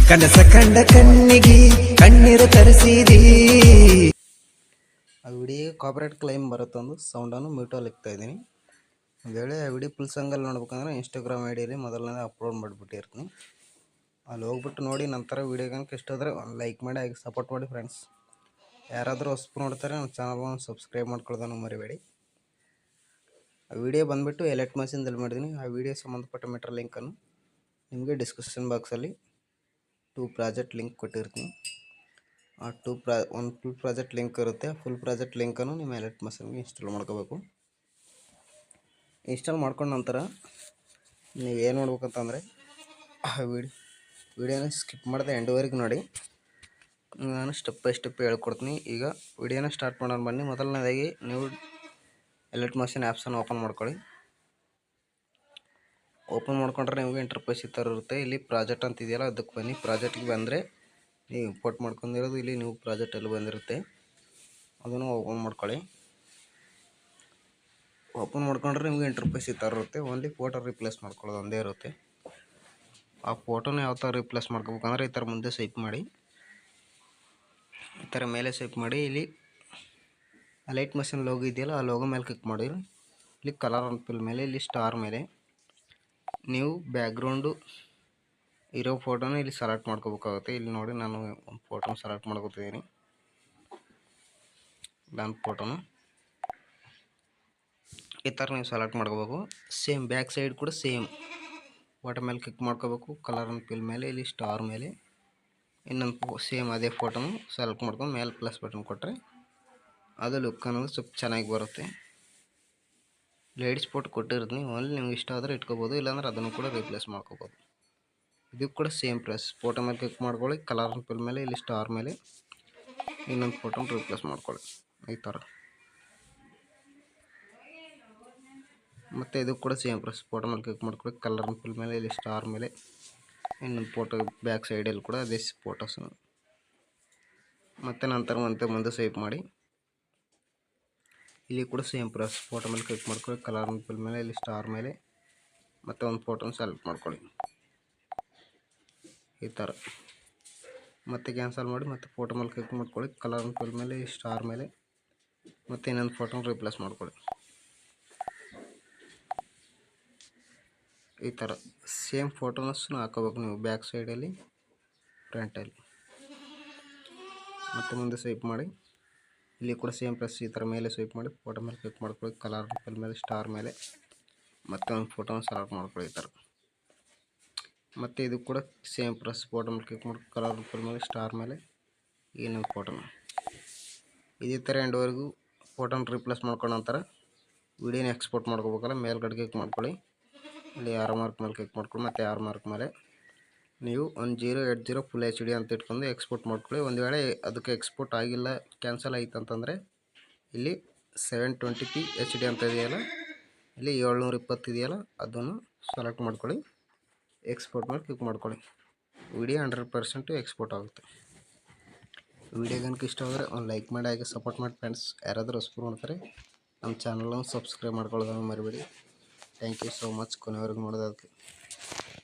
ಕನಸ ಕಂಡ ಕಣ್ಣಿಗೆ ಕಣ್ಣೀರು ತರಿಸಿದಿ. ಆ ವಿಡಿಯೋ ಕಾಪಿರೈಟ್ ಕ್ಲೈಮ್ ಬರುತ್ತೊಂದು ಸೌಂಡನ್ನು ಮ್ಯೂಟಲ್ಲಿ ಇಕ್ತಾ ಇದ್ದೀನಿ. ಒಂದು ವೇಳೆ ಆ ವಿಡಿಯೋ ಫುಲ್ ಸಾಂಗಲ್ಲಿ ನೋಡ್ಬೇಕಂದ್ರೆ ಇನ್ಸ್ಟಾಗ್ರಾಮ್ ಐಡಿಯಲ್ಲಿ ಮೊದಲನೇ ಅಪ್ಲೋಡ್ ಮಾಡಿಬಿಟ್ಟಿರ್ತೀನಿ. ಅಲ್ಲಿ ಹೋಗ್ಬಿಟ್ಟು ನೋಡಿ ನಂತರ ವೀಡಿಯೋಗಂಗೆ ಇಷ್ಟ ಆದರೆ ಒಂದು ಲೈಕ್ ಮಾಡಿ ಹಾಗೆ ಸಪೋರ್ಟ್ ಮಾಡಿ ಫ್ರೆಂಡ್ಸ್. ಯಾರಾದರೂ ಹೊಸಬರು ನೋಡ್ತಾರೆ ನಮ್ಮ ಚಾನಲ್ನ ಸಬ್ಸ್ಕ್ರೈಬ್ ಮಾಡ್ಕೊಳ್ಳೋದನ್ನು ಮರಿಬೇಡಿ. ಆ ವಿಡಿಯೋ ಬಂದುಬಿಟ್ಟು ಎಲೆಕ್ಟ್ ಮಷಿನ್ದಲ್ಲಿ ಮಾಡಿದ್ದೀನಿ. ಆ ವಿಡಿಯೋ ಸಂಬಂಧಪಟ್ಟ ಮೆಟರ್ ಲಿಂಕನ್ನು ನಿಮಗೆ ಡಿಸ್ಕ್ರಿಪ್ಷನ್ ಬಾಕ್ಸಲ್ಲಿ 2 ಪ್ರಾಜೆಕ್ಟ್ ಲಿಂಕ್ ಕೊಟ್ಟಿರ್ತೀನಿ. ಆ ಒಂದು ಫುಲ್ ಪ್ರಾಜೆಕ್ಟ್ ಲಿಂಕ್ ಇರುತ್ತೆ. ಫುಲ್ ಪ್ರಾಜೆಕ್ಟ್ ಲಿಂಕನ್ನು ನಿಮ್ಮ ಎಲೆಕ್ಟ್ ಮಷಿನ್ಗೆ ಇನ್ಸ್ಟಾಲ್ ಮಾಡ್ಕೋಬೇಕು. ಇನ್ಸ್ಟಾಲ್ ಮಾಡ್ಕೊಂಡ ನಂತರ ನೀವು ಏನು ಮಾಡ್ಬೇಕಂತಂದರೆ ಆ ವಿಡಿಯೋನ ಸ್ಕಿಪ್ ಮಾಡದೆ ಎಂಡ್ವರೆಗೆ ನೋಡಿ. ನಾನು ಸ್ಟೆಪ್ ಬೈ ಸ್ಟೆಪ್ ಹೇಳ್ಕೊಡ್ತೀನಿ. ಈಗ ವಿಡಿಯೋನ ಸ್ಟಾರ್ಟ್ ಮಾಡೋಣ ಬನ್ನಿ. ಮೊದಲನೇದಾಗಿ ನೀವು ಎಲೆಕ್ಟ್ ಮಷಿನ್ ಆ್ಯಪ್ಸನ್ನು ಓಪನ್ ಮಾಡ್ಕೊಳ್ಳಿ. ಓಪನ್ ಮಾಡ್ಕೊಂಡ್ರೆ ನಿಮಗೆ ಇಂಟರ್ಫೇಸ್ ಈ ಥರ ಇರುತ್ತೆ. ಇಲ್ಲಿ ಪ್ರಾಜೆಕ್ಟ್ ಅಂತ ಇದೆಯಲ್ಲ ಅದಕ್ಕೆ ಬನ್ನಿ. ಪ್ರಾಜೆಕ್ಟಿಗೆ ಬಂದರೆ ನೀವು ಇಂಪೋರ್ಟ್ ಮಾಡ್ಕೊಂಡಿರೋದು ಇಲ್ಲಿ ನೀವು ಪ್ರಾಜೆಕ್ಟಲ್ಲಿ ಬಂದಿರುತ್ತೆ, ಅದನ್ನು ಓಪನ್ ಮಾಡ್ಕೊಳ್ಳಿ. ಓಪನ್ ಮಾಡ್ಕೊಂಡ್ರೆ ನಿಮಗೆ ಇಂಟರ್ಫೇಸ್ ಈ ಥರ ಇರುತ್ತೆ. ಓನ್ಲಿ ಫೋಟೋ ರಿಪ್ಲೇಸ್ ಮಾಡ್ಕೊಳ್ಳೋದು ಒಂದೇ ಇರುತ್ತೆ. ಆ ಫೋಟೋನ ಯಾವ ಥರ ರಿಪ್ಲೇಸ್ ಮಾಡ್ಕೋಬೇಕಂದ್ರೆ ಈ ಥರ ಮುಂದೆ ಸ್ವೈಪ್ ಮಾಡಿ, ಈ ಥರ ಮೇಲೆ ಸ್ವೈಪ್ ಮಾಡಿ, ಇಲ್ಲಿ ಎಲೆಕ್ಟ್ ಮಷಿನ್ ಲೋಗೋ ಇದೆಯಲ್ಲ ಆ ಲೋಗೋ ಮೇಲೆ ಕ್ಲಿಕ್ ಮಾಡಿ. ಇಲ್ಲಿ ಕಲರ್ ಅಂತ ಫಿಲ್ ಮೇಲೆ ಇಲ್ಲಿ ಸ್ಟಾರ್ ಮೇಲೆ ನೀವು ಬ್ಯಾಕ್ಗ್ರೌಂಡು ಇರೋ ಫೋಟೋನ ಇಲ್ಲಿ ಸೆಲೆಕ್ಟ್ ಮಾಡ್ಕೋಬೇಕಾಗುತ್ತೆ. ಇಲ್ಲಿ ನೋಡಿ ನಾನು ಒಂದು ಫೋಟೋನ ಸೆಲೆಕ್ಟ್ ಮಾಡ್ಕೋತಿದ್ದೀನಿ. ನನ್ನ ಫೋಟೋನ ಈ ಥರ ನೀವು ಸೆಲೆಕ್ಟ್ ಮಾಡ್ಕೋಬೇಕು. ಸೇಮ್ ಬ್ಯಾಕ್ ಸೈಡ್ ಕೂಡ ಸೇಮ್ ಫೋಟೋ ಮೇಲೆ ಕ್ಲಿಕ್ ಮಾಡ್ಕೋಬೇಕು. ಕಲರ್ ಅಂತ ಫಿಲ್ ಮೇಲೆ ಇಲ್ಲಿ ಸ್ಟಾರ್ ಮೇಲೆ ಇನ್ನೊಂದು ಸೇಮ್ ಅದೇ ಫೋಟೋನು ಸೆಲೆಕ್ಟ್ ಮಾಡ್ಕೊಂಡು ಮೇಲೆ ಪ್ಲಸ್ ಬಟನ್ ಕೊಟ್ಟರೆ ಅದು ಲುಕ್ ಅನ್ನೋದು ಸ್ವಲ್ಪ ಚೆನ್ನಾಗಿ ಬರುತ್ತೆ. ಲೇಡೀಸ್ ಫೋಟೋ ಕೊಟ್ಟಿರ್ತೀನಿ. ಓನ್ಲಿ ನಿಮ್ಗೆ ಇಷ್ಟ ಆದರೆ ಇಟ್ಕೋಬೋದು, ಇಲ್ಲಾಂದ್ರೆ ಅದನ್ನು ಕೂಡ ರಿಪ್ಲೇಸ್ ಮಾಡ್ಕೋಬೋದು. ಇದಕ್ಕೆ ಕೂಡ ಸೇಮ್ ಪ್ರೆಸ್ ಫೋಟೋ ಮೇಲೆ ಕ್ಲಿಕ್ ಮಾಡ್ಕೊಳ್ಳಿ. ಕಲರ್ ಅಂತ ಫಿಲ್ ಮೇಲೆ ಇಲ್ಲಿ ಸ್ಟಾರ್ ಮೇಲೆ ಇನ್ನೊಂದು ಫೋಟೋನ ರಿಪ್ಲೇಸ್ ಮಾಡ್ಕೊಳ್ಳಿ ಈ ಥರ. ಮತ್ತು ಇದಕ್ಕೆ ಕೂಡ ಸೇಮ್ ಪ್ರೆಸ್ ಫೋಟೋ ಮೇಲೆ ಕ್ಲಿಕ್ ಮಾಡ್ಕೊಳ್ಳಿ. ಕಲರ್ ಅಂತ ಫಿಲ್ ಮೇಲೆ ಇಲ್ಲಿ ಸ್ಟಾರ್ ಮೇಲೆ ಇನ್ನೊಂದು ಫೋಟೋ ಬ್ಯಾಕ್ ಸೈಡಲ್ಲಿ ಕೂಡ ಅದೇ ಫೋಟೋಸ್. ಮತ್ತು ನಂತರ ಮುಂದೆ ಸ್ವೈಪ್ ಮಾಡಿ, ಇಲ್ಲಿ ಕೂಡ ಸೇಮ್ ಪ್ರೆಸ್ ಫೋಟೋ ಮೇಲೆ ಕ್ಲಿಕ್ ಮಾಡ್ಕೊಳ್ಳಿ. ಕಲರ್ ಅಂತ ಫಿಲ್ ಮೇಲೆ ಇಲ್ಲಿ ಸ್ಟಾರ್ ಮೇಲೆ ಮತ್ತು ಒಂದು ಫೋಟೋನ ಸೆಲೆಕ್ಟ್ ಮಾಡ್ಕೊಳ್ಳಿ ಈ ಥರ. ಮತ್ತೆ ಕ್ಯಾನ್ಸಲ್ ಮಾಡಿ ಮತ್ತೆ ಫೋಟೋ ಮೇಲೆ ಕ್ಲಿಕ್ ಮಾಡ್ಕೊಳ್ಳಿ. ಕಲರ್ ಅಂತ ಫಿಲ್ ಮೇಲೆ ಸ್ಟಾರ್ ಮೇಲೆ ಮತ್ತು ಇನ್ನೊಂದು ಫೋಟೋನ ರಿಪ್ಲೇಸ್ ಮಾಡ್ಕೊಳ್ಳಿ ಈ ಥರ. ಸೇಮ್ ಫೋಟೋನೂ ಹಾಕೋಬೇಕು ನೀವು ಬ್ಯಾಕ್ ಸೈಡಲ್ಲಿ ಫ್ರಂಟಲ್ಲಿ. ಮತ್ತು ಮುಂದೆ ಸ್ವೈಪ್ ಮಾಡಿ, ಇಲ್ಲಿ ಕೂಡ ಸೇಮ್ ಪ್ರೆಸ್ ಈ ಥರ ಮೇಲೆ ಸ್ವೈಪ್ ಮಾಡಿ ಫೋಟೋ ಮೇಲೆ ಕ್ಲಿಕ್ ಮಾಡ್ಕೊಳ್ಳಿ. ಕಲರ್ ಫಿಲ್ ಮೇಲೆ ಸ್ಟಾರ್ ಮೇಲೆ ಮತ್ತು ಒಂದು ಫೋಟೋನ ಸೆಲೆಕ್ಟ್ ಮಾಡ್ಕೊಳ್ಳಿ ಈ ಥರ. ಮತ್ತು ಇದು ಕೂಡ ಸೇಮ್ ಪ್ರೆಸ್ ಫೋಟೋ ಮೇಲೆ ಕ್ಲಿಕ್ ಮಾಡಿ ಕಲರ್ ಫಿಲ್ ಮೇಲೆ ಸ್ಟಾರ್ ಮೇಲೆ ಇನ್ನೊಂದು ಫೋಟೋನ ಇದೇ ಥರ ಎಂಡ್ವರೆಗೂ ಫೋಟೋನ ರಿಪ್ಲೇಸ್ ಮಾಡ್ಕೊಂಡ ನಂತರ ವಿಡಿಯೋನ ಎಕ್ಸ್ಪೋರ್ಟ್ ಮಾಡ್ಕೋಬೇಕಲ್ಲ ಮೇಲ್ಗಡೆ ಕ್ಲಿಕ್ ಮಾಡ್ಕೊಳ್ಳಿ. ಇಲ್ಲಿ ಆರ್ ಮಾರ್ಕ್ ಮೇಲೆ ಕ್ಲಿಕ್ ಮಾಡ್ಕೊಳ್ಳಿ. ಮತ್ತು ಆರ್ ಮಾರ್ಕ್ ಮೇಲೆ ನೀವು 1080 ಫುಲ್ HD ಅಂತ ಇಟ್ಕೊಂಡು ಎಕ್ಸ್ಪೋರ್ಟ್ ಮಾಡ್ಕೊಳ್ಳಿ. ಒಂದು ವೇಳೆ ಅದಕ್ಕೆ ಎಕ್ಸ್ಪೋರ್ಟ್ ಆಗಿಲ್ಲ, ಕ್ಯಾನ್ಸಲ್ ಆಯಿತು ಅಂತಂದರೆ ಇಲ್ಲಿ 720p HD ಅಂತ ಇದೆಯಲ್ಲ, ಇಲ್ಲಿ 720 ಇದೆಯಲ್ಲ, ಅದನ್ನು ಸೆಲೆಕ್ಟ್ ಮಾಡ್ಕೊಳ್ಳಿ. ಎಕ್ಸ್ಪೋರ್ಟ್ ಮೇಲೆ ಕ್ಲಿಕ್ ಮಾಡ್ಕೊಳ್ಳಿ. ವಿಡಿಯೋ 100% ಎಕ್ಸ್ಪೋರ್ಟ್ ಆಗುತ್ತೆ. ವಿಡಿಯೋ ಗಂಟೆ ಇಷ್ಟ ಆದರೆ ಒಂದು ಲೈಕ್ ಮಾಡಿ ಹಾಗೆ ಸಪೋರ್ಟ್ ಮಾಡಿ ಫ್ರೆಂಡ್ಸ್. ಯಾರಾದರೂ ಹೊಸಬರು ನೋಡ್ತಾರೆ ನಮ್ಮ ಚಾನಲನ್ನು ಸಬ್ಸ್ಕ್ರೈಬ್ ಮಾಡ್ಕೊಳ್ಳೋದನ್ನು ಮರಿಬೇಡಿ. ಥ್ಯಾಂಕ್ ಯು ಸೋ ಮಚ್ ಕೊನೆವರೆಗೂ ನೋಡೋದಕ್ಕೆ.